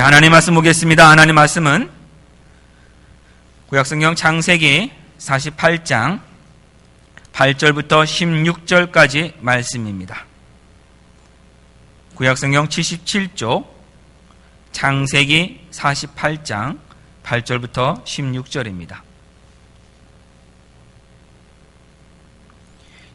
하나님 말씀 보겠습니다. 하나님 말씀은 구약성경 창세기 48장 8절부터 16절까지 말씀입니다. 구약성경 77쪽 창세기 48장 8절부터 16절입니다.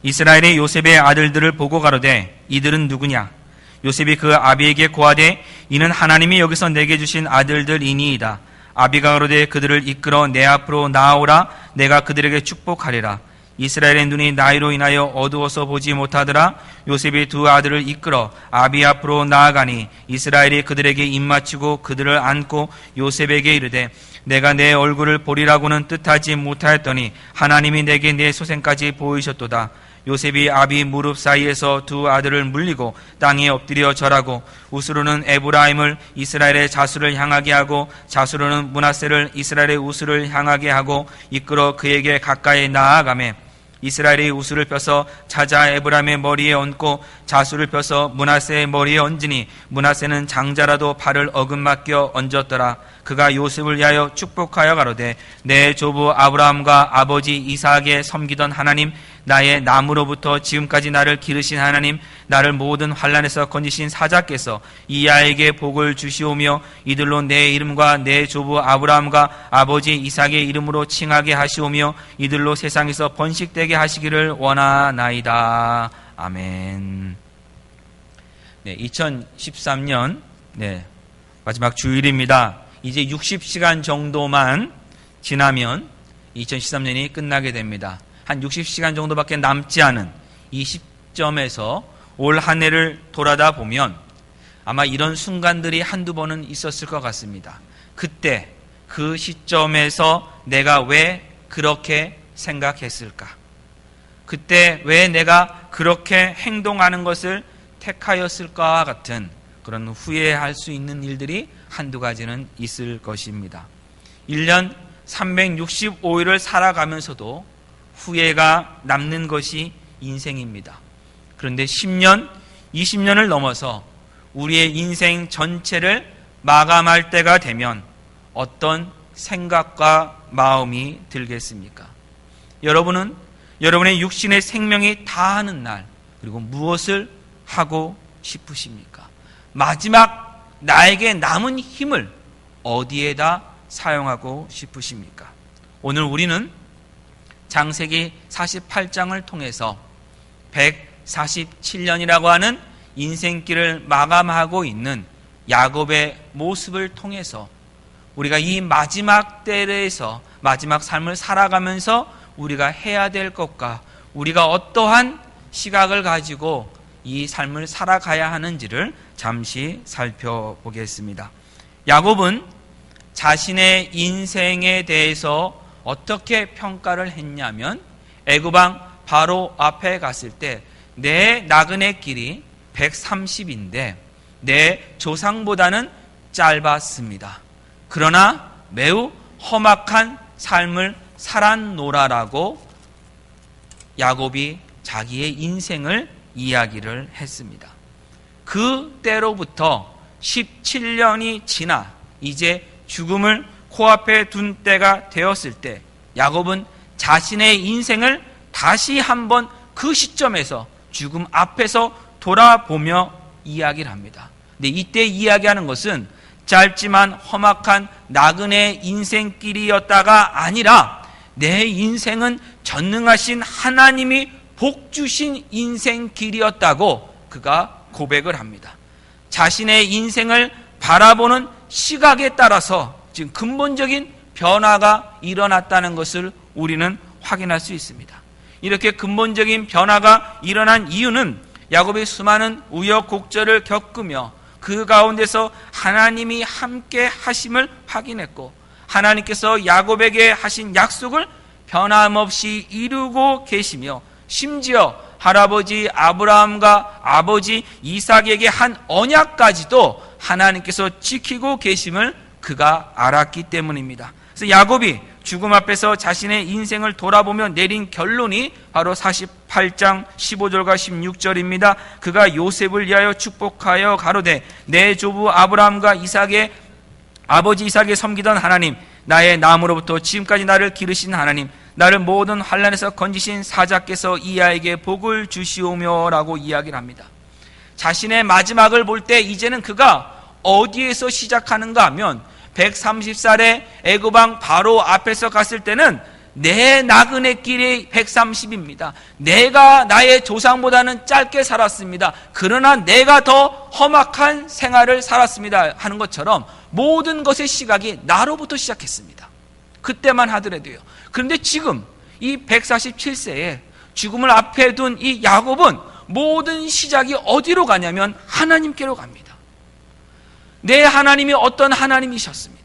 이스라엘의 요셉의 아들들을 보고 가로되 이들은 누구냐? 요셉이 그 아비에게 고하되 이는 하나님이 여기서 내게 주신 아들들이니이다. 아비가 가로되 그들을 이끌어 내 앞으로 나아오라. 내가 그들에게 축복하리라. 이스라엘의 눈이 나이로 인하여 어두워서 보지 못하더라. 요셉이 두 아들을 이끌어 아비 앞으로 나아가니 이스라엘이 그들에게 입맞추고 그들을 안고 요셉에게 이르되 내가 내 얼굴을 보리라고는 뜻하지 못하였더니 하나님이 내게 내 소생까지 보이셨도다. 요셉이 아비 무릎 사이에서 두 아들을 물리고 땅에 엎드려 절하고 우스로는 에브라임을 이스라엘의 자수를 향하게 하고 자수로는 므낫세를 이스라엘의 우스를 향하게 하고 이끌어 그에게 가까이 나아가매 이스라엘이 우스를 펴서 찾아 에브라임의 머리에 얹고 자수를 펴서 므낫세의 머리에 얹으니 므낫세는 장자라도 발을 어긋맞겨 얹었더라. 그가 요셉을 위하여 축복하여 가로되 내 조부 아브라함과 아버지 이삭에 섬기던 하나님, 나의 남으로부터 지금까지 나를 기르신 하나님, 나를 모든 환난에서 건지신 사자께서 이 아이에게 복을 주시오며 이들로 내 이름과 내 조부 아브라함과 아버지 이삭의 이름으로 칭하게 하시오며 이들로 세상에서 번식되게 하시기를 원하나이다. 아멘. 2013년 마지막 주일입니다. 이제 60시간 정도만 지나면 2013년이 끝나게 됩니다. 한 60시간 정도밖에 남지 않은 이 시점에서 올 한 해를 돌아다 보면 아마 이런 순간들이 한두 번은 있었을 것 같습니다. 그때 그 시점에서 내가 왜 그렇게 생각했을까? 그때 왜 내가 그렇게 행동하는 것을 택하였을까 같은 그런 후회할 수 있는 일들이 한두 가지는 있을 것입니다. 1년 365일을 살아가면서도 후회가 남는 것이 인생입니다. 그런데 10년, 20년을 넘어서 우리의 인생 전체를 마감할 때가 되면 어떤 생각과 마음이 들겠습니까? 여러분은 여러분의 육신의 생명이 다하는 날, 그리고 무엇을 하고 싶으십니까? 마지막 나에게 남은 힘을 어디에다 사용하고 싶으십니까? 오늘 우리는 창세기 48장을 통해서 147년이라고 하는 인생길을 마감하고 있는 야곱의 모습을 통해서 우리가 이 마지막 때에서 마지막 삶을 살아가면서 우리가 해야 될 것과 우리가 어떠한 시각을 가지고 이 삶을 살아가야 하는지를 잠시 살펴보겠습니다. 야곱은 자신의 인생에 대해서 어떻게 평가를 했냐면 애굽왕 바로 앞에 갔을 때 내 나그네 길이 130인데 내 조상보다는 짧았습니다. 그러나 매우 험악한 삶을 살았노라라고 야곱이 자기의 인생을 이야기를 했습니다. 그때로부터 17년이 지나 이제 죽음을 코앞에 둔 때가 되었을 때 야곱은 자신의 인생을 다시 한번 그 시점에서 죽음 앞에서 돌아보며 이야기를 합니다. 근데 이때 이야기하는 것은 짧지만 험악한 나그네 인생길이었다가 아니라 내 인생은 전능하신 하나님이 복 주신 인생길이었다고 그가 고백을 합니다. 자신의 인생을 바라보는 시각에 따라서 지금 근본적인 변화가 일어났다는 것을 우리는 확인할 수 있습니다. 이렇게 근본적인 변화가 일어난 이유는 야곱이 수많은 우여곡절을 겪으며 그 가운데서 하나님이 함께 하심을 확인했고 하나님께서 야곱에게 하신 약속을 변함없이 이루고 계시며 심지어 할아버지 아브라함과 아버지 이삭에게 한 언약까지도 하나님께서 지키고 계심을 그가 알았기 때문입니다. 그래서 야곱이 죽음 앞에서 자신의 인생을 돌아보며 내린 결론이 바로 48장 15절과 16절입니다. 그가 요셉을 위하여 축복하여 가로되 내 조부 아브라함과 이삭의 아버지 이삭이 섬기던 하나님, 나의 남으로부터 지금까지 나를 기르신 하나님, 나를 모든 환난에서 건지신 사자께서 이 아이에게 복을 주시오며 라고 이야기를 합니다. 자신의 마지막을 볼 때 이제는 그가 어디에서 시작하는가 하면 130살에 애굽왕 바로 앞에서 갔을 때는 내 나그네 길이 130입니다. 내가 나의 조상보다는 짧게 살았습니다. 그러나 내가 더 험악한 생활을 살았습니다 하는 것처럼 모든 것의 시각이 나로부터 시작했습니다. 그때만 하더라도요. 그런데 지금 이 147세에 죽음을 앞에 둔 이 야곱은 모든 시작이 어디로 가냐면 하나님께로 갑니다. 내 하나님이 어떤 하나님이셨습니다.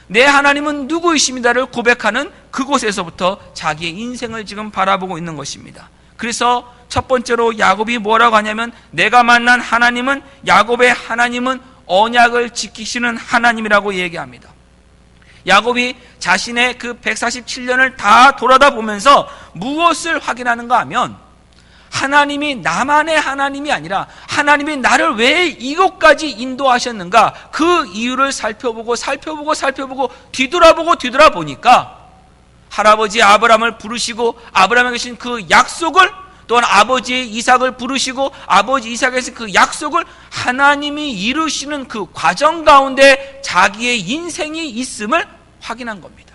내 하나님은 누구이십니다를 고백하는 그곳에서부터 자기의 인생을 지금 바라보고 있는 것입니다. 그래서 첫 번째로 야곱이 뭐라고 하냐면 내가 만난 하나님은, 야곱의 하나님은 언약을 지키시는 하나님이라고 얘기합니다. 야곱이 자신의 그 147년을 다 돌아다 보면서 무엇을 확인하는가 하면 하나님이 나만의 하나님이 아니라 하나님이 나를 왜 이곳까지 인도하셨는가, 그 이유를 살펴보고 뒤돌아보니까 할아버지 아브라함을 부르시고 아브라함에게 주신 그 약속을, 또한 아버지 이삭을 부르시고 아버지 이삭에서 그 약속을 하나님이 이루시는 그 과정 가운데 자기의 인생이 있음을 확인한 겁니다.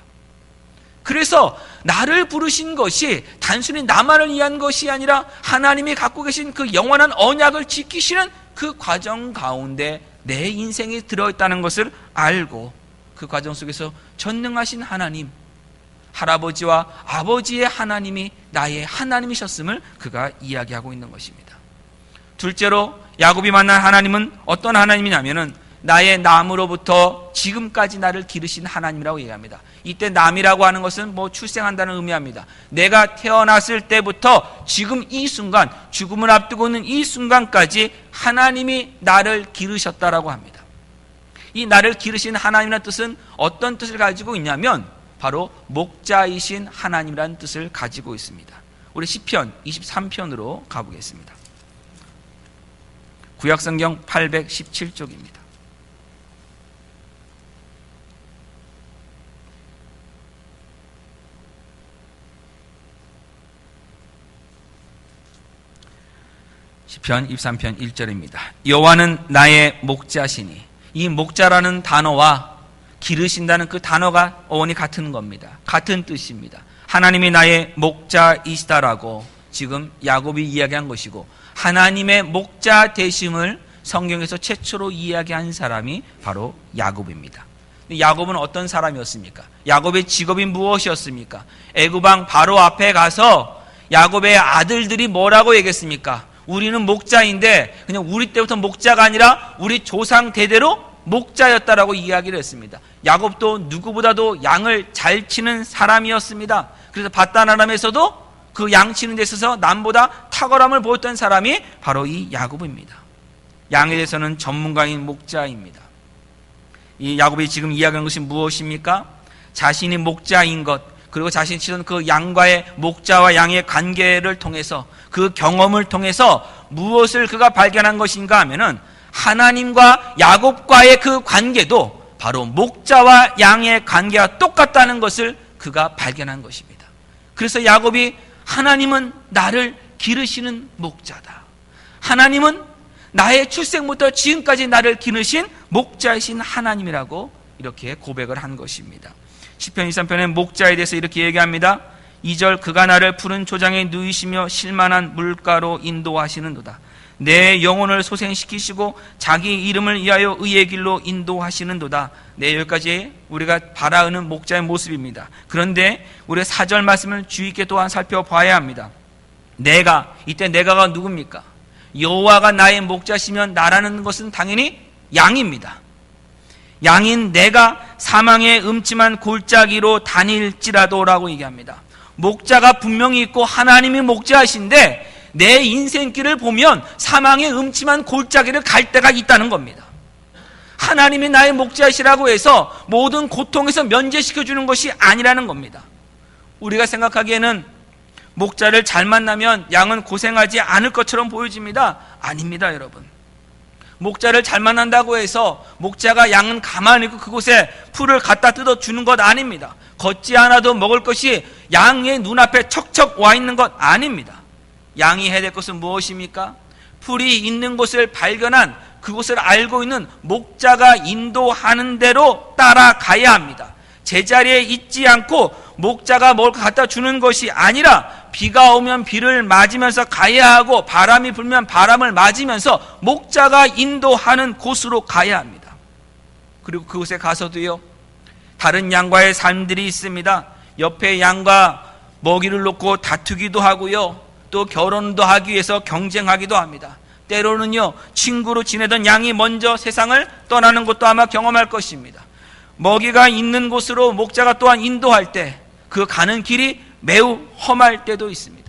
그래서 나를 부르신 것이 단순히 나만을 위한 것이 아니라 하나님이 갖고 계신 그 영원한 언약을 지키시는 그 과정 가운데 내 인생이 들어있다는 것을 알고 그 과정 속에서 전능하신 하나님, 할아버지와 아버지의 하나님이 나의 하나님이셨음을 그가 이야기하고 있는 것입니다. 둘째로 야곱이 만난 하나님은 어떤 하나님이냐면은 나의 남으로부터 지금까지 나를 기르신 하나님이라고 얘기합니다. 이때 남이라고 하는 것은 출생한다는 의미합니다. 내가 태어났을 때부터 지금 이 순간, 죽음을 앞두고 있는 이 순간까지 하나님이 나를 기르셨다라고 합니다. 이 나를 기르신 하나님이라는 뜻은 어떤 뜻을 가지고 있냐면 바로 목자이신 하나님이라는 뜻을 가지고 있습니다. 우리 시편 23편으로 가보겠습니다. 구약성경 817쪽입니다. 시편 23편 1절입니다. 여호와는 나의 목자시니, 이 목자라는 단어와 기르신다는 그 단어가 어원이 같은 겁니다. 같은 뜻입니다. 하나님이 나의 목자이시다라고 지금 야곱이 이야기한 것이고, 하나님의 목자 되심을 성경에서 최초로 이야기한 사람이 바로 야곱입니다. 야곱은 어떤 사람이었습니까? 야곱의 직업이 무엇이었습니까? 애굽왕 바로 앞에 가서 야곱의 아들들이 뭐라고 얘기했습니까? 우리는 목자인데 그냥 우리 때부터 목자가 아니라 우리 조상 대대로 목자였다라고 이야기를 했습니다. 야곱도 누구보다도 양을 잘 치는 사람이었습니다. 그래서 밧단아람에서도 그 양 치는 데 있어서 남보다 탁월함을 보였던 사람이 바로 이 야곱입니다. 양에 대해서는 전문가인 목자입니다. 이 야곱이 지금 이야기하는 것이 무엇입니까? 자신이 목자인 것, 그리고 자신이 치던 그 양과의, 목자와 양의 관계를 통해서, 그 경험을 통해서 무엇을 그가 발견한 것인가 하면은 하나님과 야곱과의 그 관계도 바로 목자와 양의 관계와 똑같다는 것을 그가 발견한 것입니다. 그래서 야곱이 하나님은 나를 기르시는 목자다, 하나님은 나의 출생부터 지금까지 나를 기르신 목자이신 하나님이라고 이렇게 고백을 한 것입니다. 시편 23편의 목자에 대해서 이렇게 얘기합니다. 2절, 그가 나를 푸른 초장에 누이시며 실만한 물가로 인도하시는도다. 내 영혼을 소생시키시고 자기 이름을 위하여 의의 길로 인도하시는도다. 네, 여기까지 우리가 바라는 목자의 모습입니다. 그런데 우리가 4절 말씀을 주의 있게 또한 살펴봐야 합니다. 이때 내가가 누굽니까? 여호와가 나의 목자시면 나라는 것은 당연히 양입니다. 양인 내가 사망의 음침한 골짜기로 다닐지라도라고 얘기합니다. 목자가 분명히 있고 하나님이 목자이신데 내 인생길을 보면 사망의 음침한 골짜기를 갈 때가 있다는 겁니다. 하나님이 나의 목자이시라고 해서 모든 고통에서 면제시켜주는 것이 아니라는 겁니다. 우리가 생각하기에는 목자를 잘 만나면 양은 고생하지 않을 것처럼 보여집니다. 아닙니다, 여러분. 목자를 잘 만난다고 해서 목자가 양은 가만히 있고 그곳에 풀을 갖다 뜯어주는 것 아닙니다. 걷지 않아도 먹을 것이 양의 눈앞에 척척 와 있는 것 아닙니다. 양이 해야 될 것은 무엇입니까? 풀이 있는 곳을 발견한 그곳을 알고 있는 목자가 인도하는 대로 따라가야 합니다. 제자리에 있지 않고 목자가 뭘 갖다 주는 것이 아니라 비가 오면 비를 맞으면서 가야 하고 바람이 불면 바람을 맞으면서 목자가 인도하는 곳으로 가야 합니다. 그리고 그곳에 가서도요, 다른 양과의 삶들이 있습니다. 옆에 양과 먹이를 놓고 다투기도 하고요, 또 결혼도 하기 위해서 경쟁하기도 합니다. 때로는요, 친구로 지내던 양이 먼저 세상을 떠나는 것도 아마 경험할 것입니다. 먹이가 있는 곳으로 목자가 또한 인도할 때 그 가는 길이 매우 험할 때도 있습니다.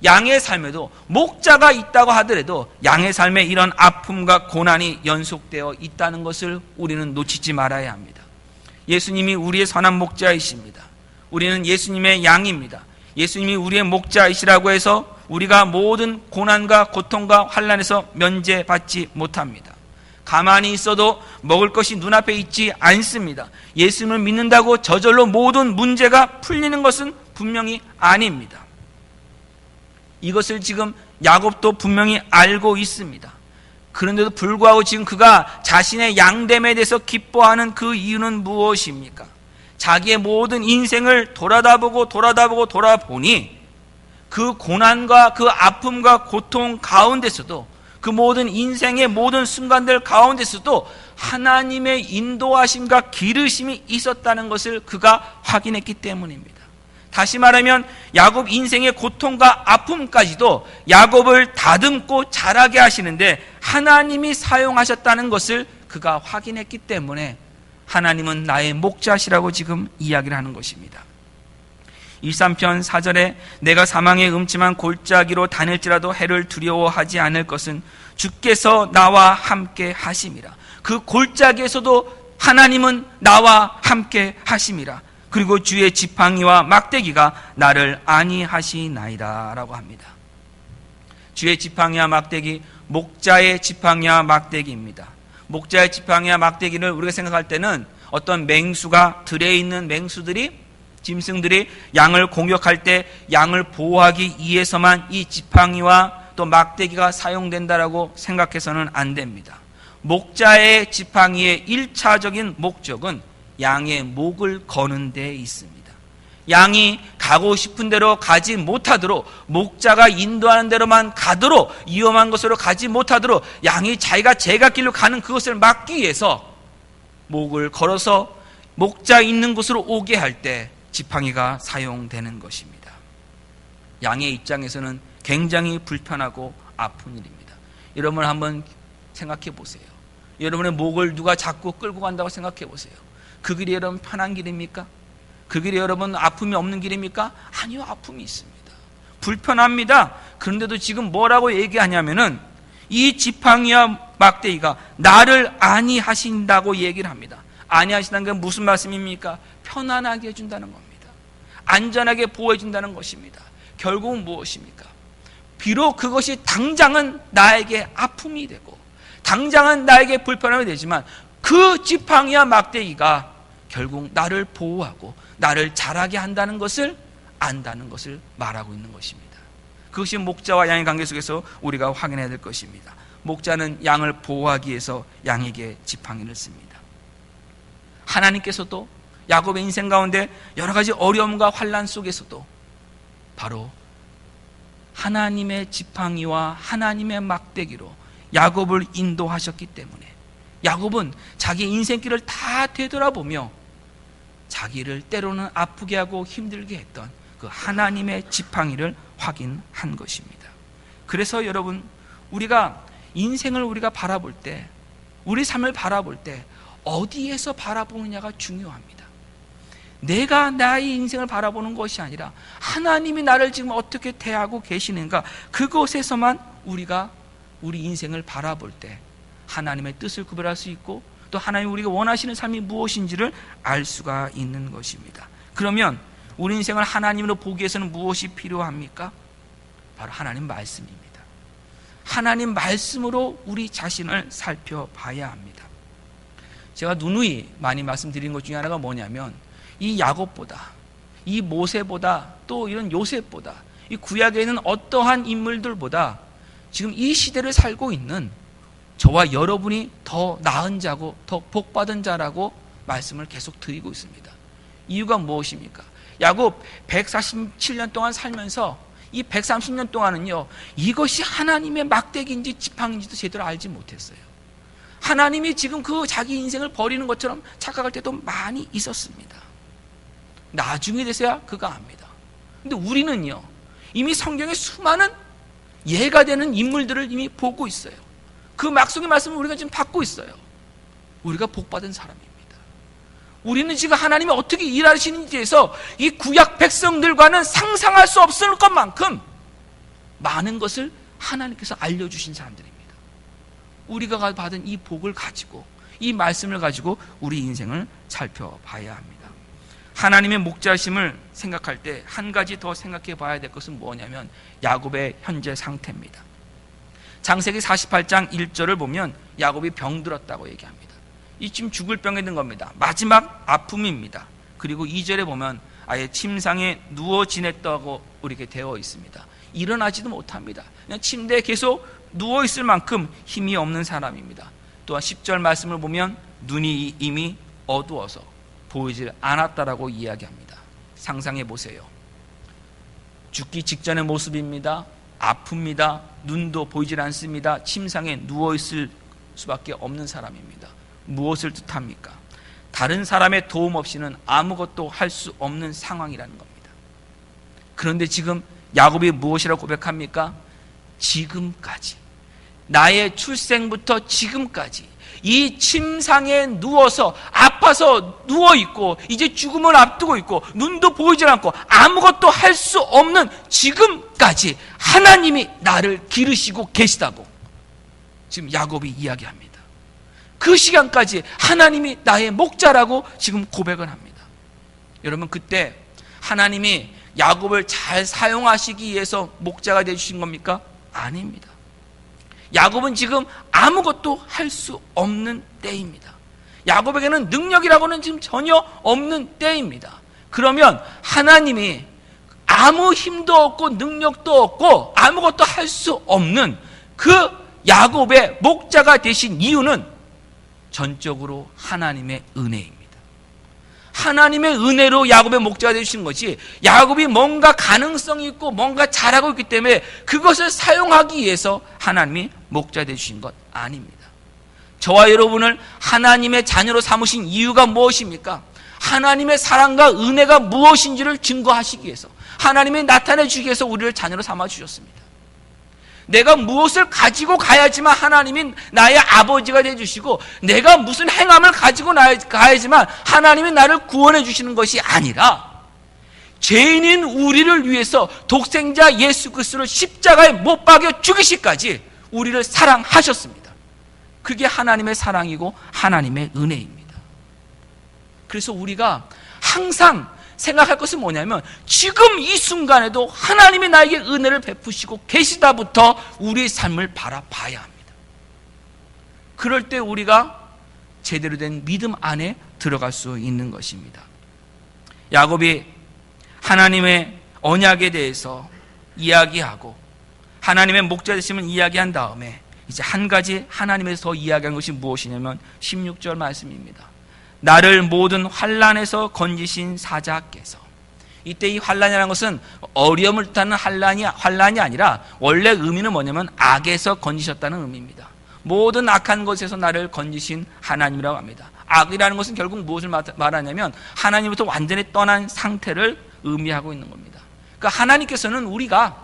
양의 삶에도 목자가 있다고 하더라도 양의 삶에 이런 아픔과 고난이 연속되어 있다는 것을 우리는 놓치지 말아야 합니다. 예수님이 우리의 선한 목자이십니다. 우리는 예수님의 양입니다. 예수님이 우리의 목자이시라고 해서 우리가 모든 고난과 고통과 환난에서 면제받지 못합니다. 가만히 있어도 먹을 것이 눈앞에 있지 않습니다. 예수님을 믿는다고 저절로 모든 문제가 풀리는 것은 분명히 아닙니다. 이것을 지금 야곱도 분명히 알고 있습니다. 그런데도 불구하고 지금 그가 자신의 양됨에 대해서 기뻐하는 그 이유는 무엇입니까? 자기의 모든 인생을 돌아보니 그 고난과 그 아픔과 고통 가운데서도, 그 모든 인생의 모든 순간들 가운데서도 하나님의 인도하심과 기르심이 있었다는 것을 그가 확인했기 때문입니다. 다시 말하면 야곱 인생의 고통과 아픔까지도 야곱을 다듬고 자라게 하시는데 하나님이 사용하셨다는 것을 그가 확인했기 때문에 하나님은 나의 목자시라고 지금 이야기를 하는 것입니다. 23편 4절에 내가 사망의 음침한 골짜기로 다닐지라도 해를 두려워하지 않을 것은 주께서 나와 함께 하심이라. 그 골짜기에서도 하나님은 나와 함께 하심이라. 그리고 주의 지팡이와 막대기가 나를 안위하시나이다 라고 합니다. 주의 지팡이와 막대기, 목자의 지팡이와 막대기입니다. 목자의 지팡이와 막대기를 우리가 생각할 때는 어떤 맹수가, 들에 있는 맹수들이, 짐승들이 양을 공격할 때 양을 보호하기 위해서만 이 지팡이와 또 막대기가 사용된다라고 생각해서는 안 됩니다. 목자의 지팡이의 1차적인 목적은 양의 목을 거는 데 있습니다. 양이 가고 싶은 대로 가지 못하도록, 목자가 인도하는 대로만 가도록, 위험한 곳으로 가지 못하도록 양이 자기가 제갓길로 가는 그것을 막기 위해서 목을 걸어서 목자 있는 곳으로 오게 할 때 지팡이가 사용되는 것입니다. 양의 입장에서는 굉장히 불편하고 아픈 일입니다. 여러분 한번 생각해 보세요. 여러분의 목을 누가 자꾸 끌고 간다고 생각해 보세요. 그 길이 여러분 편한 길입니까? 그 길이 여러분 아픔이 없는 길입니까? 아니요, 아픔이 있습니다. 불편합니다. 그런데도 지금 뭐라고 얘기하냐면은 이 지팡이와 막대기가 나를 안위하신다고 얘기를 합니다. 안위하신다는 게 무슨 말씀입니까? 편안하게 해준다는 겁니다. 안전하게 보호해준다는 것입니다. 결국은 무엇입니까? 비록 그것이 당장은 나에게 아픔이 되고 당장은 나에게 불편함이 되지만 그 지팡이와 막대기가 결국 나를 보호하고 나를 자라게 한다는 것을 안다는 것을 말하고 있는 것입니다. 그것이 목자와 양의 관계 속에서 우리가 확인해야 될 것입니다. 목자는 양을 보호하기 위해서 양에게 지팡이를 씁니다. 하나님께서도 야곱의 인생 가운데 여러 가지 어려움과 환난 속에서도 바로 하나님의 지팡이와 하나님의 막대기로 야곱을 인도하셨기 때문에 야곱은 자기 인생길을 다 되돌아보며 자기를 때로는 아프게 하고 힘들게 했던 그 하나님의 지팡이를 확인한 것입니다. 그래서 여러분, 우리가 인생을 우리가 바라볼 때, 우리 삶을 바라볼 때 어디에서 바라보느냐가 중요합니다. 내가 나의 인생을 바라보는 것이 아니라 하나님이 나를 지금 어떻게 대하고 계시는가, 그곳에서만 우리가 우리 인생을 바라볼 때 하나님의 뜻을 구별할 수 있고 또 하나님이 우리가 원하시는 삶이 무엇인지를 알 수가 있는 것입니다. 그러면 우리 인생을 하나님으로 보기 위해서는 무엇이 필요합니까? 바로 하나님 말씀입니다. 하나님 말씀으로 우리 자신을 살펴봐야 합니다. 제가 누누이 많이 말씀드린 것 중에 하나가 뭐냐면 이 야곱보다, 이 모세보다, 또 이런 요셉보다, 이 구약에 있는 어떠한 인물들보다 지금 이 시대를 살고 있는 저와 여러분이 더 나은 자고 더 복받은 자라고 말씀을 계속 드리고 있습니다. 이유가 무엇입니까? 야곱 147년 동안 살면서 이 130년 동안은요, 이것이 하나님의 막대기인지 지팡이인지도 제대로 알지 못했어요. 하나님이 지금 그 자기 인생을 버리는 것처럼 착각할 때도 많이 있었습니다. 나중에 돼서야 그가 압니다. 근데 우리는요, 이미 성경의 수많은 예가 되는 인물들을 이미 보고 있어요. 그 막속의 말씀을 우리가 지금 받고 있어요. 우리가 복받은 사람입니다. 우리는 지금 하나님이 어떻게 일하시는지에서 이 구약 백성들과는 상상할 수 없을 것만큼 많은 것을 하나님께서 알려주신 사람들입니다. 우리가 받은 이 복을 가지고, 이 말씀을 가지고 우리 인생을 살펴봐야 합니다. 하나님의 목자심을 생각할 때 한 가지 더 생각해 봐야 될 것은 뭐냐면 야곱의 현재 상태입니다. 창세기 48장 1절을 보면 야곱이 병들었다고 얘기합니다. 이 지금 죽을 병에 든 겁니다. 마지막 아픔입니다. 그리고 2절에 보면 아예 침상에 누워 지냈다고 이렇게 되어 있습니다. 일어나지도 못합니다. 그냥 침대에 계속 누워 있을 만큼 힘이 없는 사람입니다. 또한 10절 말씀을 보면 눈이 이미 어두워서 보이질 않았다라고 이야기합니다. 상상해 보세요. 죽기 직전의 모습입니다. 아픕니다. 눈도 보이질 않습니다. 침상에 누워있을 수밖에 없는 사람입니다. 무엇을 뜻합니까? 다른 사람의 도움 없이는 아무것도 할 수 없는 상황이라는 겁니다. 그런데 지금 야곱이 무엇이라고 고백합니까? 지금까지, 나의 출생부터 지금까지 이 침상에 누워서 아파서 누워있고 이제 죽음을 앞두고 있고 눈도 보이질 않고 아무것도 할 수 없는 지금까지 하나님이 나를 기르시고 계시다고 지금 야곱이 이야기합니다. 그 시간까지 하나님이 나의 목자라고 지금 고백을 합니다. 여러분, 그때 하나님이 야곱을 잘 사용하시기 위해서 목자가 되어주신 겁니까? 아닙니다. 야곱은 지금 아무것도 할 수 없는 때입니다. 야곱에게는 능력이라고는 지금 전혀 없는 때입니다. 그러면 하나님이 아무 힘도 없고 능력도 없고 아무것도 할 수 없는 그 야곱의 목자가 되신 이유는 전적으로 하나님의 은혜입니다. 하나님의 은혜로 야곱의 목자가 되신 것이, 야곱이 뭔가 가능성이 있고 뭔가 잘하고 있기 때문에 그것을 사용하기 위해서 하나님이 목자 되신 것 아닙니다. 저와 여러분을 하나님의 자녀로 삼으신 이유가 무엇입니까? 하나님의 사랑과 은혜가 무엇인지를 증거하시기 위해서, 하나님이 나타내 주기 위해서 우리를 자녀로 삼아 주셨습니다. 내가 무엇을 가지고 가야지만 하나님이 나의 아버지가 되어주시고, 내가 무슨 행함을 가지고 가야지만 하나님이 나를 구원해 주시는 것이 아니라, 죄인인 우리를 위해서 독생자 예수 그리스도를 십자가에 못 박여 죽이시기까지 우리를 사랑하셨습니다. 그게 하나님의 사랑이고 하나님의 은혜입니다. 그래서 우리가 항상 생각할 것은 뭐냐면, 지금 이 순간에도 하나님이 나에게 은혜를 베푸시고 계시다부터 우리의 삶을 바라봐야 합니다. 그럴 때 우리가 제대로 된 믿음 안에 들어갈 수 있는 것입니다. 야곱이 하나님의 언약에 대해서 이야기하고 하나님의 목자 되심을 이야기한 다음에 이제 한 가지 하나님에서 더 이야기한 것이 무엇이냐면 16절 말씀입니다. 나를 모든 환난에서 건지신 사자께서. 이때 이 환난이라는 것은 어려움을 뜻하는 환난이 아니라 원래 의미는 뭐냐면 악에서 건지셨다는 의미입니다. 모든 악한 것에서 나를 건지신 하나님이라고 합니다. 악이라는 것은 결국 무엇을 말하냐면 하나님부터 완전히 떠난 상태를 의미하고 있는 겁니다. 그러니까 하나님께서는 우리가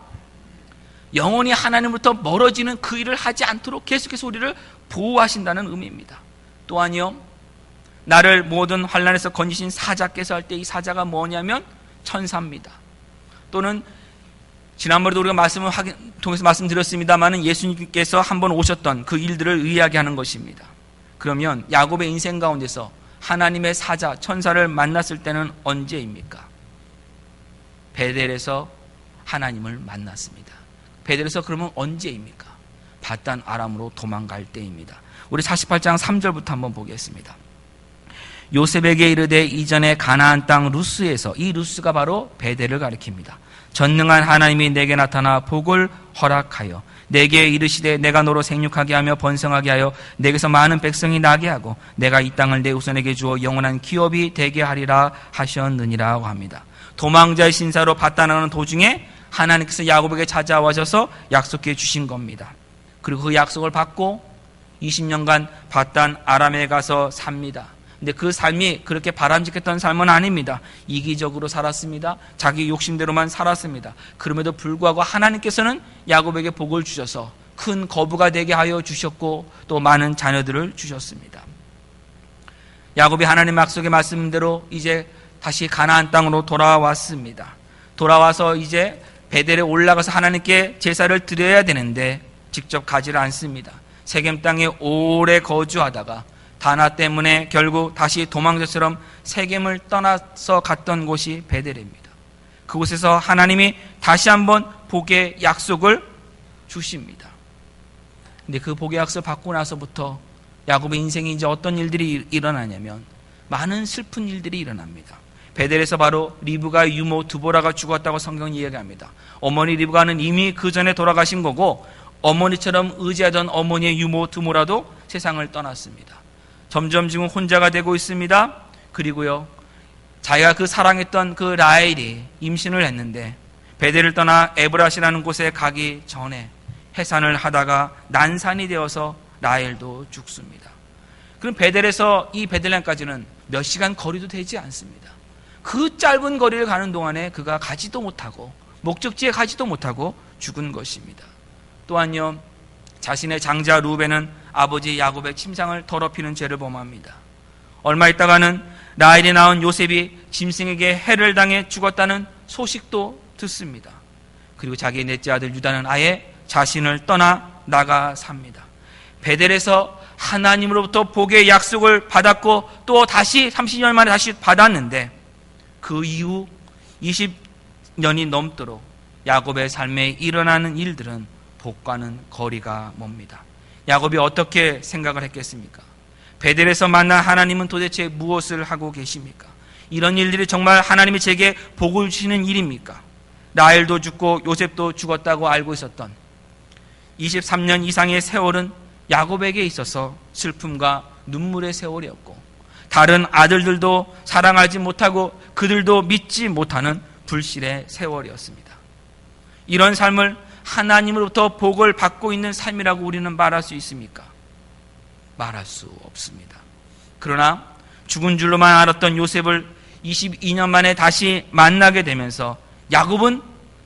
영원히 하나님부터 멀어지는 그 일을 하지 않도록 계속해서 우리를 보호하신다는 의미입니다. 또한요, 나를 모든 환난에서 건지신 사자께서 할 때 이 사자가 뭐냐면 천사입니다. 또는 지난번에도 우리가 말씀을 통해서 말씀드렸습니다마는 예수님께서 한번 오셨던 그 일들을 이야기하는 것입니다. 그러면 야곱의 인생 가운데서 하나님의 사자, 천사를 만났을 때는 언제입니까? 베델에서 하나님을 만났습니다. 베델에서 그러면 언제입니까? 바단 아람으로 도망갈 때입니다. 우리 48장 3절부터 한번 보겠습니다. 요셉에게 이르되 이전에 가나안 땅 루스에서, 이 루스가 바로 베델을 가리킵니다. 전능한 하나님이 내게 나타나 복을 허락하여 내게 이르시되 내가 너로 생육하게 하며 번성하게 하여 내게서 많은 백성이 나게 하고 내가 이 땅을 내 후손에게 주어 영원한 기업이 되게 하리라 하셨느니라고 합니다. 도망자의 신사로 바다나는 도중에 하나님께서 야곱에게 찾아와셔서 약속해 주신 겁니다. 그리고 그 약속을 받고 20년간 바단 아람에 가서 삽니다. 근데 그 삶이 그렇게 바람직했던 삶은 아닙니다. 이기적으로 살았습니다. 자기 욕심대로만 살았습니다. 그럼에도 불구하고 하나님께서는 야곱에게 복을 주셔서 큰 거부가 되게 하여 주셨고 또 많은 자녀들을 주셨습니다. 야곱이 하나님 약속의 말씀대로 이제 다시 가나안 땅으로 돌아왔습니다. 돌아와서 이제 베델에 올라가서 하나님께 제사를 드려야 되는데 직접 가지를 않습니다. 세겜 땅에 오래 거주하다가 다나 때문에 결국 다시 도망자처럼 세겜을 떠나서 갔던 곳이 베델입니다. 그곳에서 하나님이 다시 한번 복의 약속을 주십니다. 근데 그 복의 약속을 받고 나서부터 야곱의 인생에 이제 어떤 일들이 일어나냐면 많은 슬픈 일들이 일어납니다. 베델에서 바로 리브가의 유모 드보라가 죽었다고 성경이 이야기합니다. 어머니 리브가는 이미 그 전에 돌아가신 거고 어머니처럼 의지하던 어머니의 유모 드보라도 세상을 떠났습니다. 점점 지금 혼자가 되고 있습니다. 그리고요, 자기가 그 사랑했던 그 라헬이 임신을 했는데 베델을 떠나 에브라시라는 곳에 가기 전에 해산을 하다가 난산이 되어서 라헬도 죽습니다. 그럼 베델에서 이 베들레헴까지는 몇 시간 거리도 되지 않습니다. 그 짧은 거리를 가는 동안에 그가 가지도 못하고 목적지에 가지도 못하고 죽은 것입니다. 또한요, 자신의 장자 루벤은 아버지 야곱의 침상을 더럽히는 죄를 범합니다. 얼마 있다가는 라헬이 낳은 요셉이 짐승에게 해를 당해 죽었다는 소식도 듣습니다. 그리고 자기의 넷째 아들 유다는 아예 자신을 떠나 나가 삽니다. 베델에서 하나님으로부터 복의 약속을 받았고 또 다시 30년 만에 다시 받았는데 그 이후 20년이 넘도록 야곱의 삶에 일어나는 일들은 복과는 거리가 멉니다. 야곱이 어떻게 생각을 했겠습니까? 베델에서 만난 하나님은 도대체 무엇을 하고 계십니까? 이런 일들이 정말 하나님이 제게 복을 주시는 일입니까? 라헬도 죽고 요셉도 죽었다고 알고 있었던 23년 이상의 세월은 야곱에게 있어서 슬픔과 눈물의 세월이었고 다른 아들들도 사랑하지 못하고 그들도 믿지 못하는 불신의 세월이었습니다. 이런 삶을 하나님으로부터 복을 받고 있는 삶이라고 우리는 말할 수 있습니까? 말할 수 없습니다. 그러나 죽은 줄로만 알았던 요셉을 22년 만에 다시 만나게 되면서 야곱은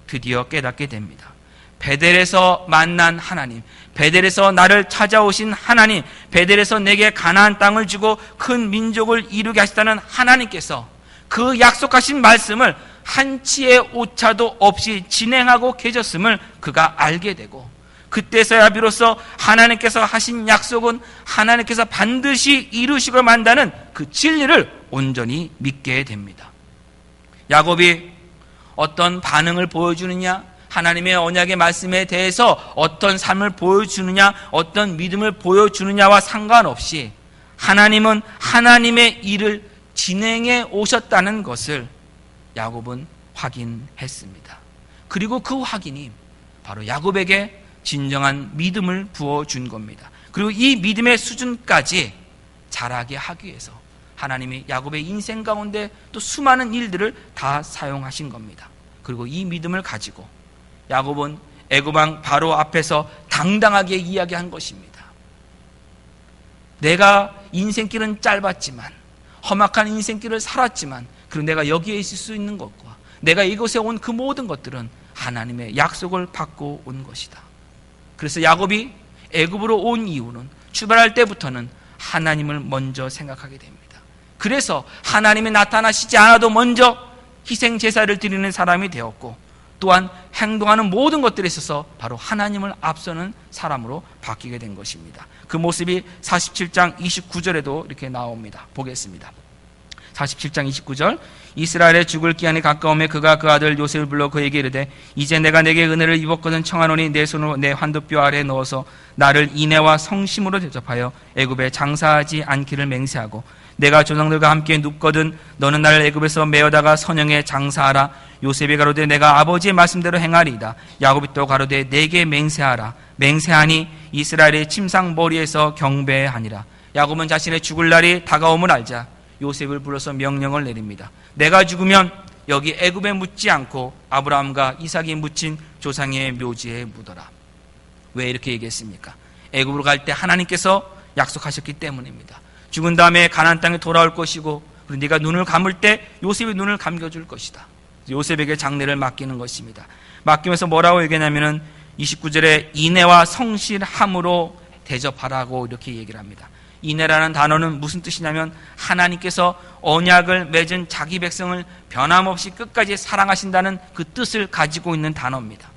드디어 깨닫게 됩니다. 베델에서 만난 하나님, 베델에서 나를 찾아오신 하나님, 베델에서 내게 가나안 땅을 주고 큰 민족을 이루게 하시다는 하나님께서 그 약속하신 말씀을 한치의 오차도 없이 진행하고 계셨음을 그가 알게 되고 그때서야 비로소 하나님께서 하신 약속은 하나님께서 반드시 이루시고 만다는 그 진리를 온전히 믿게 됩니다. 야곱이 어떤 반응을 보여주느냐, 하나님의 언약의 말씀에 대해서 어떤 삶을 보여주느냐, 어떤 믿음을 보여주느냐와 상관없이 하나님은 하나님의 일을 진행해 오셨다는 것을 야곱은 확인했습니다. 그리고 그 확인이 바로 야곱에게 진정한 믿음을 부어준 겁니다. 그리고 이 믿음의 수준까지 자라게 하기 위해서 하나님이 야곱의 인생 가운데 또 수많은 일들을 다 사용하신 겁니다. 그리고 이 믿음을 가지고 야곱은 애굽왕 바로 앞에서 당당하게 이야기한 것입니다. 내가 인생길은 짧았지만, 험악한 인생길을 살았지만, 그리고 내가 여기에 있을 수 있는 것과 내가 이곳에 온 그 모든 것들은 하나님의 약속을 받고 온 것이다. 그래서 야곱이 애굽으로 온 이유는 출발할 때부터는 하나님을 먼저 생각하게 됩니다. 그래서 하나님이 나타나시지 않아도 먼저 희생 제사를 드리는 사람이 되었고 또한 행동하는 모든 것들에 있어서 바로 하나님을 앞서는 사람으로 바뀌게 된 것입니다. 그 모습이 47장 29절에도 이렇게 나옵니다. 보겠습니다. 47장 29절 이스라엘의 죽을 기한이 가까움에 그가 그 아들 요셉을 불러 그에게 이르되 이제 내가 내게 은혜를 입었거든 청하노니 내 손으로 내 환도뼈 아래에 넣어서 나를 인애와 성심으로 대접하여 애굽에 장사하지 않기를 맹세하고 내가 조상들과 함께 눕거든 너는 나를 애굽에서 메어다가 선영에 장사하라. 요셉이 가로되 내가 아버지의 말씀대로 행하리이다. 야곱이 또 가로되 내게 맹세하라. 맹세하니 이스라엘의 침상 머리에서 경배하니라. 야곱은 자신의 죽을 날이 다가옴을 알자 요셉을 불러서 명령을 내립니다. 내가 죽으면 여기 애굽에 묻지 않고 아브라함과 이삭이 묻힌 조상의 묘지에 묻어라. 왜 이렇게 얘기했습니까? 애굽으로 갈 때 하나님께서 약속하셨기 때문입니다. 죽은 다음에 가나안 땅에 돌아올 것이고 그리고 네가 눈을 감을 때 요셉이 눈을 감겨줄 것이다. 요셉에게 장례를 맡기는 것입니다. 맡기면서 뭐라고 얘기하냐면은 29절에 인애와 성실함으로 대접하라고 이렇게 얘기를 합니다. 인애라는 단어는 무슨 뜻이냐면 하나님께서 언약을 맺은 자기 백성을 변함없이 끝까지 사랑하신다는 그 뜻을 가지고 있는 단어입니다.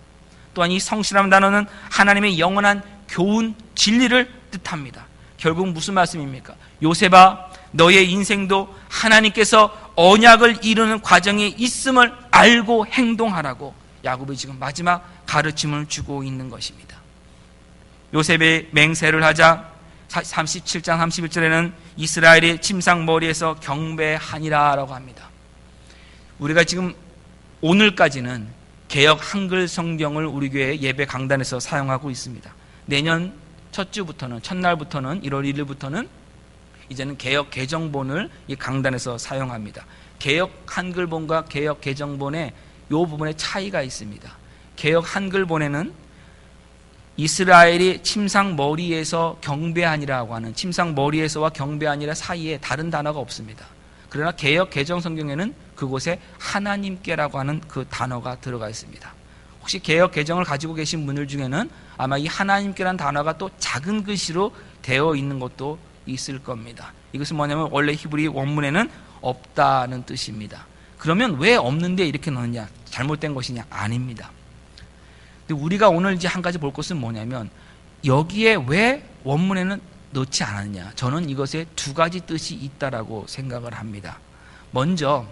또한 이 성실함 단어는 하나님의 영원한 교훈, 진리를 뜻합니다. 결국 무슨 말씀입니까? 요셉아, 너의 인생도 하나님께서 언약을 이루는 과정에 있음을 알고 행동하라고 야곱이 지금 마지막 가르침을 주고 있는 것입니다. 요셉이 맹세를 하자 37장 31절에는 이스라엘이 침상 머리에서 경배하니라 라고 합니다. 우리가 지금 오늘까지는 개역 한글 성경을 우리 교회 예배 강단에서 사용하고 있습니다. 내년 첫 주부터는, 첫날부터는 1월 1일부터는 이제는 개역 개정본을 이 강단에서 사용합니다. 개역 한글본과 개역 개정본의 이 부분에 차이가 있습니다. 개역 한글본에는 이스라엘이 침상 머리에서 경배하니라고 하는 침상 머리에서와 경배하니라 사이에 다른 단어가 없습니다. 그러나 개역 개정 성경에는 그곳에 하나님께라고 하는 그 단어가 들어가 있습니다. 혹시 개역 개정을 가지고 계신 분들 중에는 아마 이 하나님께라는 단어가 또 작은 글씨로 되어 있는 것도 있을 겁니다. 이것은 뭐냐면 원래 히브리 원문에는 없다는 뜻입니다. 그러면 왜 없는데 이렇게 넣느냐? 잘못된 것이냐? 아닙니다. 근데 우리가 오늘 이제 한 가지 볼 것은 뭐냐면 여기에 왜 원문에는 넣지 않았냐? 저는 이것에 두 가지 뜻이 있다라고 생각을 합니다. 먼저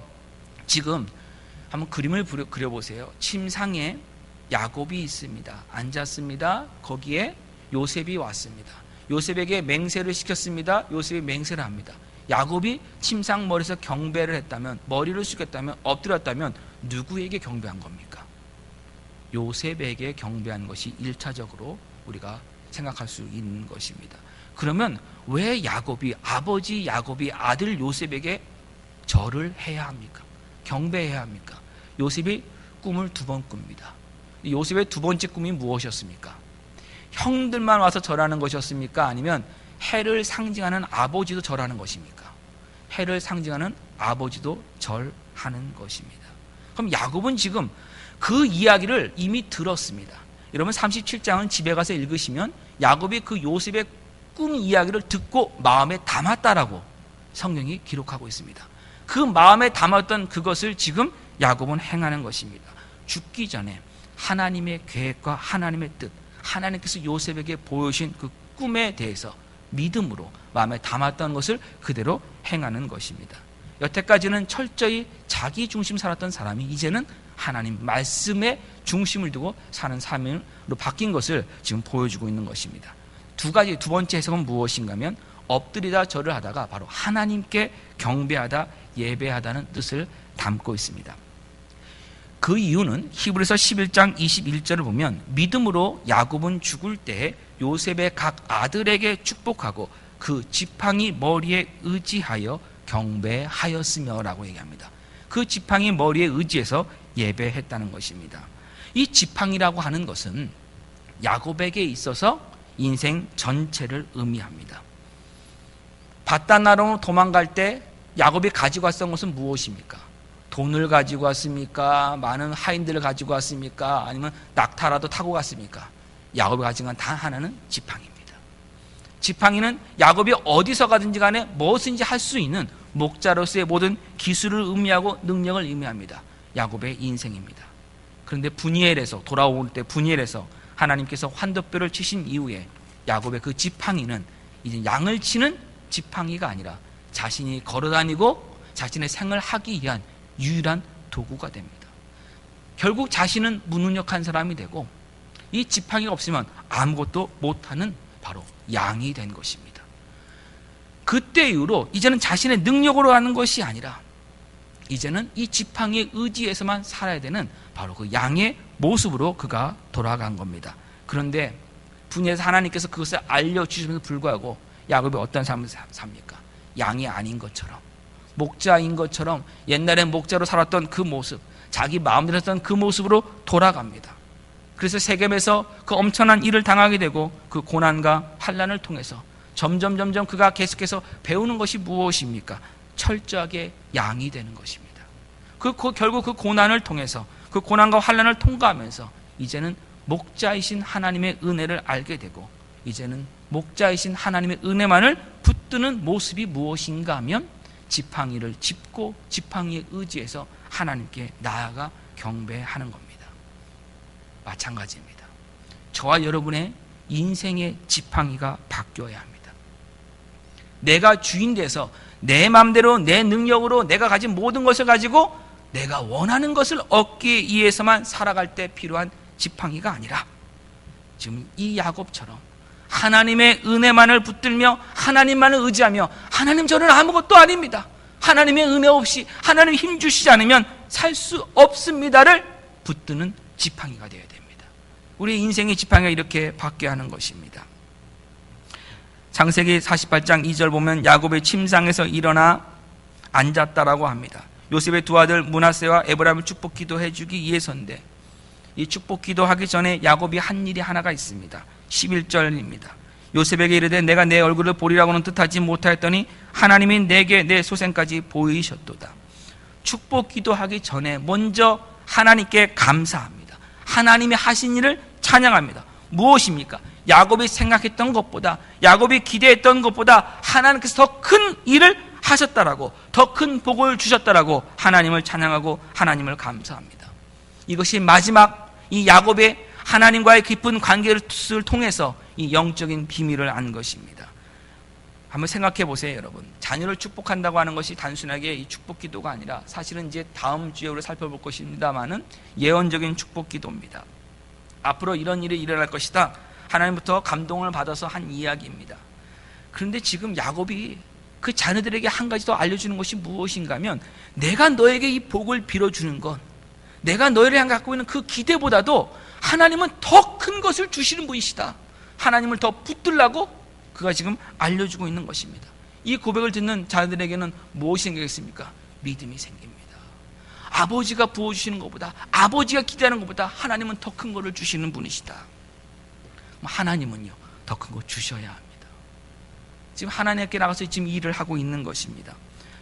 지금 한번 그림을 그려보세요. 침상에 야곱이 있습니다. 앉았습니다. 거기에 요셉이 왔습니다. 요셉에게 맹세를 시켰습니다. 요셉이 맹세를 합니다. 야곱이 침상 머리에서 경배를 했다면, 머리를 숙였다면, 엎드렸다면 누구에게 경배한 겁니까? 요셉에게 경배한 것이 1차적으로 우리가 생각할 수 있는 것입니다. 그러면 왜 아버지 야곱이 아들 요셉에게 절을 해야 합니까? 경배해야 합니까? 요셉이 꿈을 2번 꿉니다. 요셉의 두 번째 꿈이 무엇이었습니까? 형들만 와서 절하는 것이었습니까? 아니면 해를 상징하는 아버지도 절하는 것입니까? 해를 상징하는 아버지도 절하는 것입니다. 그럼 야곱은 지금 그 이야기를 이미 들었습니다. 여러분 37장은 집에 가서 읽으시면 야곱이 그 요셉의 꿈 이야기를 듣고 마음에 담았다라고 성경이 기록하고 있습니다. 그 마음에 담았던 그것을 지금 야곱은 행하는 것입니다. 죽기 전에 하나님의 계획과 하나님의 뜻, 하나님께서 요셉에게 보여주신 그 꿈에 대해서 믿음으로 마음에 담았던 것을 그대로 행하는 것입니다. 여태까지는 철저히 자기 중심 살았던 사람이 이제는 하나님 말씀에 중심을 두고 사는 삶으로 바뀐 것을 지금 보여주고 있는 것입니다. 두 번째 해석은 무엇인가 하면 엎드리다 절을 하다가 바로 하나님께 경배하다 예배하다는 뜻을 담고 있습니다. 그 이유는 히브리서 11장 21절을 보면 믿음으로 야곱은 죽을 때 요셉의 각 아들에게 축복하고 그 지팡이 머리에 의지하여 경배하였으며 라고 얘기합니다. 그 지팡이 머리에 의지해서 예배했다는 것입니다. 이 지팡이라고 하는 것은 야곱에게 있어서 인생 전체를 의미합니다. 바다나로 도망갈 때 야곱이 가지고 왔던 것은 무엇입니까? 돈을 가지고 왔습니까? 많은 하인들을 가지고 왔습니까? 아니면 낙타라도 타고 갔습니까? 야곱이 가진 건 단 하나는 지팡이입니다. 지팡이는 야곱이 어디서 가든지 간에 무엇인지 할 수 있는 목자로서의 모든 기술을 의미하고 능력을 의미합니다. 야곱의 인생입니다. 그런데 분이엘에서 돌아올 때 분이엘에서 하나님께서 환도뼈를 치신 이후에 야곱의 그 지팡이는 이제 양을 치는 지팡이가 아니라 자신이 걸어다니고 자신의 생을 하기 위한 유일한 도구가 됩니다. 결국 자신은 무능력한 사람이 되고 이 지팡이가 없으면 아무것도 못하는 바로 양이 된 것입니다. 그때 이후로 이제는 자신의 능력으로 하는 것이 아니라 이제는 이 지팡이의 의지에서만 살아야 되는 바로 그 양의 모습으로 그가 돌아간 겁니다. 그런데 분야에서 하나님께서 그것을 알려주심에도 불구하고 야곱이 어떤 삶을 삽니까? 양이 아닌 것처럼, 목자인 것처럼 옛날에 목자로 살았던 그 모습, 자기 마음대로 했던 그 모습으로 돌아갑니다. 그래서 세겜에서 그 엄청난 일을 당하게 되고 그 고난과 환난을 통해서 점점 그가 계속해서 배우는 것이 무엇입니까? 철저하게 양이 되는 것입니다. 결국 그 고난을 통해서 그 고난과 환난을 통과하면서 이제는 목자이신 하나님의 은혜를 알게 되고 이제는 목자이신 하나님의 은혜만을 붙드는 모습이 무엇인가 하면 지팡이를 짚고 지팡이의 의지에서 하나님께 나아가 경배하는 겁니다. 마찬가지입니다. 저와 여러분의 인생의 지팡이가 바뀌어야 합니다. 내가 주인 돼서 내 마음대로 내 능력으로 내가 가진 모든 것을 가지고 내가 원하는 것을 얻기 위해서만 살아갈 때 필요한 지팡이가 아니라 지금 이 야곱처럼 하나님의 은혜만을 붙들며 하나님만을 의지하며 하나님 저는 아무것도 아닙니다. 하나님의 은혜 없이 하나님 힘 주시지 않으면 살 수 없습니다를 붙드는 지팡이가 되어야 됩니다. 우리 인생의 지팡이가 이렇게 바뀌어야 하는 것입니다. 창세기 48장 2절 보면 야곱의 침상에서 일어나 앉았다라고 합니다. 요셉의 두 아들 므낫세와 에브라임을 축복 기도해 주기 위해서인데 이 축복 기도하기 전에 야곱이 한 일이 하나가 있습니다. 11절입니다. 요셉에게 이르되 내가 내 얼굴을 보리라고는 뜻하지 못하였더니 하나님이 내게 내 소생까지 보이셨도다. 축복 기도하기 전에 먼저 하나님께 감사합니다. 하나님이 하신 일을 찬양합니다. 무엇입니까? 야곱이 생각했던 것보다, 야곱이 기대했던 것보다 하나님께서 더 큰 일을 하셨다라고, 더 큰 복을 주셨다라고 하나님을 찬양하고 하나님을 감사합니다. 이것이 마지막 이 야곱의 하나님과의 깊은 관계를 통해서 이 영적인 비밀을 안 것입니다. 한번 생각해 보세요, 여러분. 자녀를 축복한다고 하는 것이 단순하게 이 축복 기도가 아니라 사실은 이제 다음 주에 우리 살펴볼 것입니다만은 예언적인 축복 기도입니다. 앞으로 이런 일이 일어날 것이다. 하나님부터 감동을 받아서 한 이야기입니다. 그런데 지금 야곱이 그 자녀들에게 한 가지 더 알려주는 것이 무엇인가 하면 내가 너에게 이 복을 빌어주는 건 내가 너희를 향해 갖고 있는 그 기대보다도 하나님은 더 큰 것을 주시는 분이시다. 하나님을 더 붙들라고 그가 지금 알려주고 있는 것입니다. 이 고백을 듣는 자녀들에게는 무엇이 생기겠습니까? 믿음이 생깁니다. 아버지가 부어주시는 것보다, 아버지가 기대하는 것보다 하나님은 더 큰 것을 주시는 분이시다. 하나님은요, 더 큰 거 주셔야 합니다. 지금 하나님께 나가서 지금 일을 하고 있는 것입니다.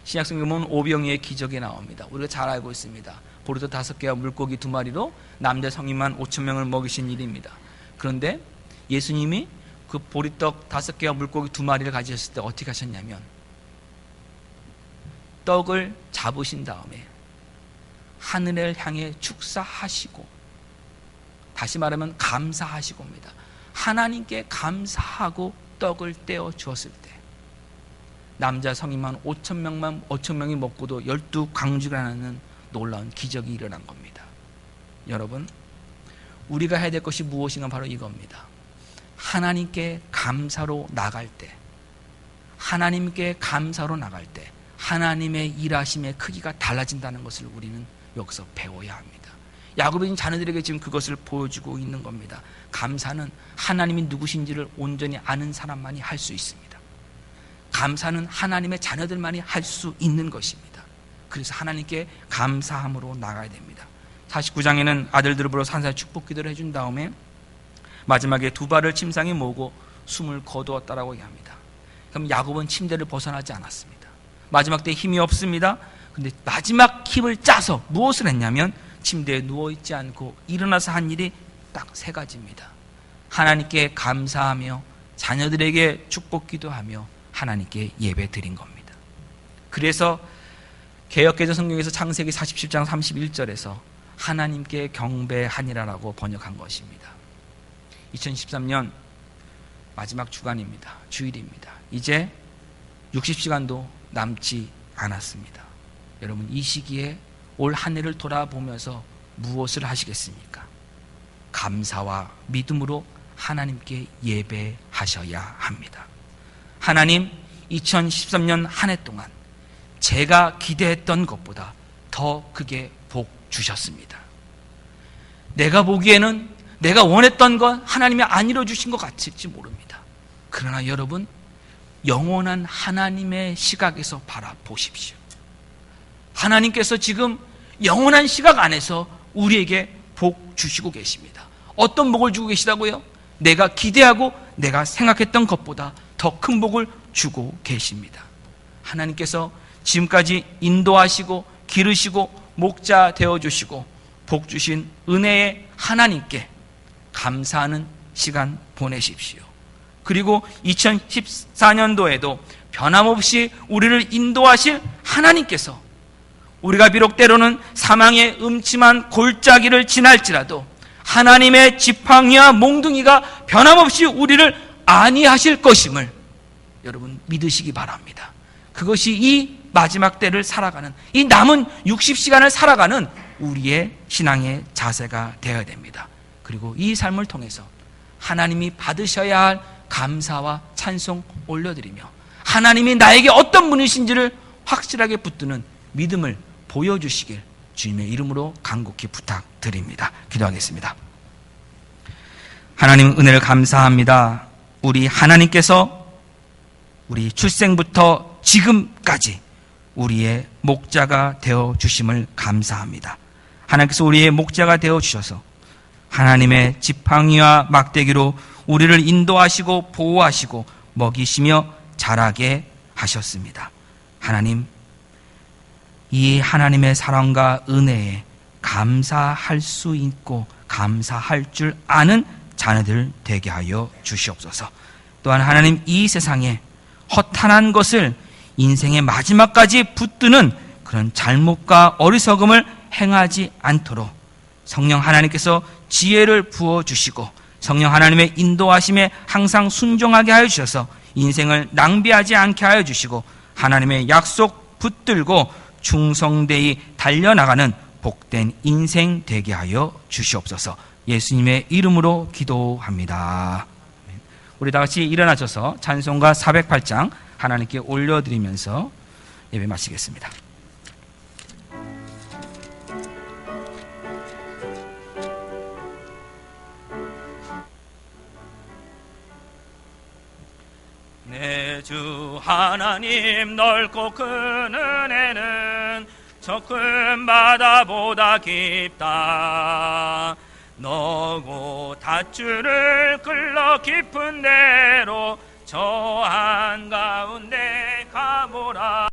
신약성경 보면 오병이의 기적이 나옵니다. 우리가 잘 알고 있습니다. 보리떡 5개와 물고기 2마리로 남자 성인만 5,000명을 먹이신 일입니다. 그런데 예수님이 그 보리떡 5개와 물고기 2마리를 가지셨을 때 어떻게 하셨냐면 떡을 잡으신 다음에 하늘을 향해 축사하시고, 다시 말하면 감사하시고입니다. 하나님께 감사하고 떡을 떼어 주었을 때 남자 성인만 5,000명이 먹고도 12강주가 나는 놀라운 기적이 일어난 겁니다. 여러분, 우리가 해야 될 것이 무엇인가 바로 이겁니다. 하나님께 감사로 나갈 때, 하나님께 감사로 나갈 때 하나님의 일하심의 크기가 달라진다는 것을 우리는 여기서 배워야 합니다. 야곱의 자녀들에게 지금 그것을 보여주고 있는 겁니다. 감사는 하나님이 누구신지를 온전히 아는 사람만이 할 수 있습니다. 감사는 하나님의 자녀들만이 할 수 있는 것입니다. 그래서 하나님께 감사함으로 나가야 됩니다. 49장에는 아들들을 불러 산사의 축복 기도를 해준 다음에 마지막에 두 발을 침상에 모으고 숨을 거두었다라고 얘기합니다. 그럼 야곱은 침대를 벗어나지 않았습니다. 마지막 때 힘이 없습니다. 근데 마지막 힘을 짜서 무엇을 했냐면 침대에 누워있지 않고 일어나서 한 일이 딱 3가지입니다. 하나님께 감사하며 자녀들에게 축복 기도하며 하나님께 예배 드린 겁니다. 그래서 개역개정 성경에서 창세기 47장 31절에서 하나님께 경배하니라라고 번역한 것입니다. 2013년 마지막 주간입니다. 주일입니다. 이제 60시간도 남지 않았습니다. 여러분 이 시기에 올 한 해를 돌아보면서 무엇을 하시겠습니까? 감사와 믿음으로 하나님께 예배하셔야 합니다. 하나님, 2013년 한 해 동안 제가 기대했던 것보다 더 크게 복 주셨습니다. 내가 보기에는 내가 원했던 건 하나님이 안 이루어주신 것 같을지 모릅니다. 그러나 여러분, 영원한 하나님의 시각에서 바라보십시오. 하나님께서 지금 영원한 시각 안에서 우리에게 복 주시고 계십니다. 어떤 복을 주고 계시다고요? 내가 기대하고 내가 생각했던 것보다 더 큰 복을 주고 계십니다. 하나님께서 지금까지 인도하시고 기르시고 목자 되어주시고 복 주신 은혜의 하나님께 감사하는 시간 보내십시오. 그리고 2014년도에도 변함없이 우리를 인도하실 하나님께서 우리가 비록 때로는 사망의 음침한 골짜기를 지날지라도 하나님의 지팡이와 몽둥이가 변함없이 우리를 안위하실 것임을 여러분 믿으시기 바랍니다. 그것이 이 마지막 때를 살아가는, 이 남은 60시간을 살아가는 우리의 신앙의 자세가 되어야 됩니다. 그리고 이 삶을 통해서 하나님이 받으셔야 할 감사와 찬송 올려드리며 하나님이 나에게 어떤 분이신지를 확실하게 붙드는 믿음을 보여주시길 주님의 이름으로 간곡히 부탁드립니다. 기도하겠습니다. 하나님 은혜를 감사합니다. 우리 하나님께서 우리 출생부터 지금까지 우리의 목자가 되어주심을 감사합니다. 하나님께서 우리의 목자가 되어주셔서 하나님의 지팡이와 막대기로 우리를 인도하시고 보호하시고 먹이시며 자라게 하셨습니다. 하나님, 이 하나님의 사랑과 은혜에 감사할 수 있고 감사할 줄 아는 자녀들 되게 하여 주시옵소서. 또한 하나님, 이 세상에 허탄한 것을 인생의 마지막까지 붙드는 그런 잘못과 어리석음을 행하지 않도록 성령 하나님께서 지혜를 부어주시고 성령 하나님의 인도하심에 항상 순종하게 하여 주셔서 인생을 낭비하지 않게 하여 주시고 하나님의 약속 붙들고 충성되이 달려나가는 복된 인생 되게 하여 주시옵소서. 예수님의 이름으로 기도합니다. 우리 다 같이 일어나셔서 찬송가 408장 하나님께 올려드리면서 예배 마치겠습니다. 내 주 하나님 넓고 큰 은혜는 저 큰 바다보다 깊다. 너고 닷줄을 끌러 깊은 데로 저 한가운데 가보라.